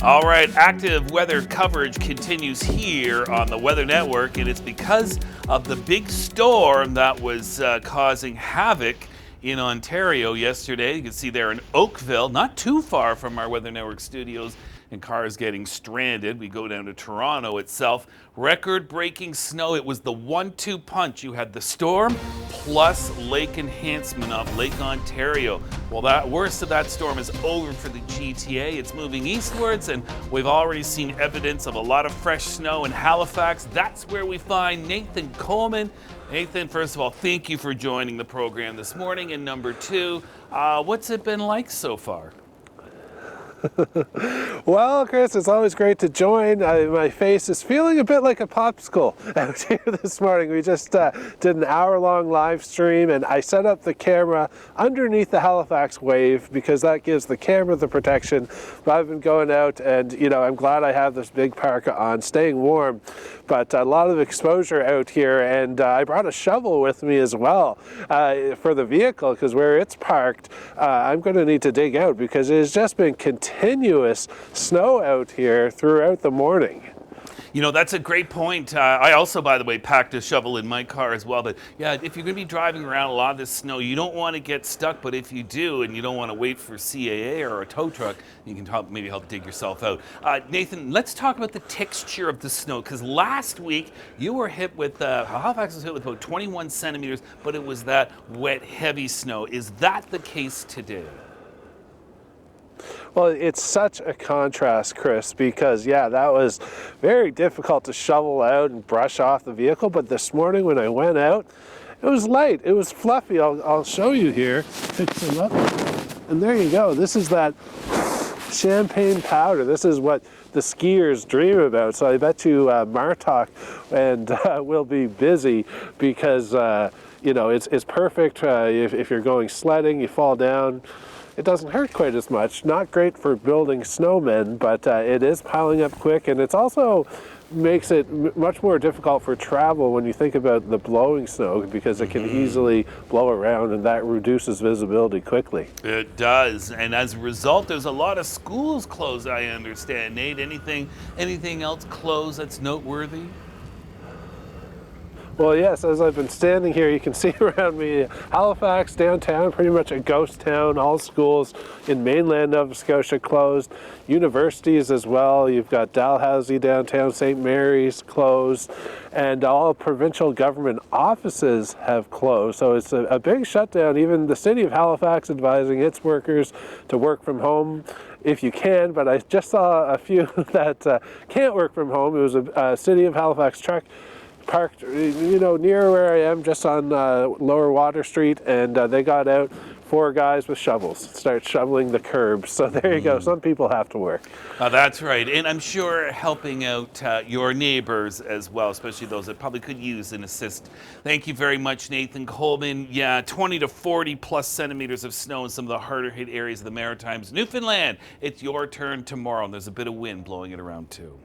All right, active weather coverage continues here on the Weather Network, and it's because of the big storm that was causing havoc in Ontario yesterday. You can see there in Oakville, not too far from our Weather Network studios, and cars getting stranded. We go down to Toronto itself. Record-breaking snow. It was the 1-2 punch. You had the storm plus lake enhancement of Lake Ontario. Well, that worst of that storm is over for the GTA. It's moving eastwards, and we've already seen evidence of a lot of fresh snow in Halifax. That's where we find Nathan Coleman. Nathan, first of all, thank you for joining the program this morning. And number two, what's it been like so far? Well, Chris, it's always great to join. My face is feeling a bit like a popsicle out here this morning. We just did an hour-long live stream, and I set up the camera underneath the Halifax wave because that gives the camera the protection. But I've been going out, and I'm glad I have this big parka on, staying warm. But a lot of exposure out here, and I brought a shovel with me as well for the vehicle because where it's parked, I'm going to need to dig out because it has just been continuous snow out here throughout the morning. That's a great point. I also, by the way, packed a shovel in my car as well. But yeah, if you're going to be driving around a lot of this snow, you don't want to get stuck. But if you do, and you don't want to wait for CAA or a tow truck, you can maybe help dig yourself out. Nathan, let's talk about the texture of the snow. Because last week, you were hit with, Halifax was hit with about 21 centimeters, but it was that wet, heavy snow. Is that the case today? Well, it's such a contrast, Chris, because that was very difficult to shovel out and brush off the vehicle. But this morning when I went out, it was light, it was fluffy. I'll show you here, pick some up, and there you go. This is that champagne powder. This is what the skiers dream about. So I bet you Martok and will be busy because it's perfect if you're going sledding, you fall down. It doesn't hurt quite as much. Not great for building snowmen, but it is piling up quick, and it's also makes it much more difficult for travel when you think about the blowing snow because it can easily blow around, and that reduces visibility quickly. It does, and as a result, there's a lot of schools closed, I understand. Nate, anything else closed that's noteworthy? Well, yes, as I've been standing here, you can see around me Halifax, downtown, pretty much a ghost town. All schools in mainland Nova Scotia closed. Universities as well. You've got Dalhousie downtown, St. Mary's closed, and all provincial government offices have closed. So it's a big shutdown. Even the city of Halifax advising its workers to work from home if you can, but I just saw a few that can't work from home. It was a city of Halifax truck parked, near where I am, just on Lower Water Street, and they got out 4 guys with shovels, start shoveling the curbs. So there you go. Some people have to work. That's right, and I'm sure helping out your neighbors as well, especially those that probably could use an assist. Thank you very much, Nathan Coleman. Yeah, 20 to 40 plus centimeters of snow in some of the harder hit areas of the Maritimes. Newfoundland, it's your turn tomorrow, and there's a bit of wind blowing it around too.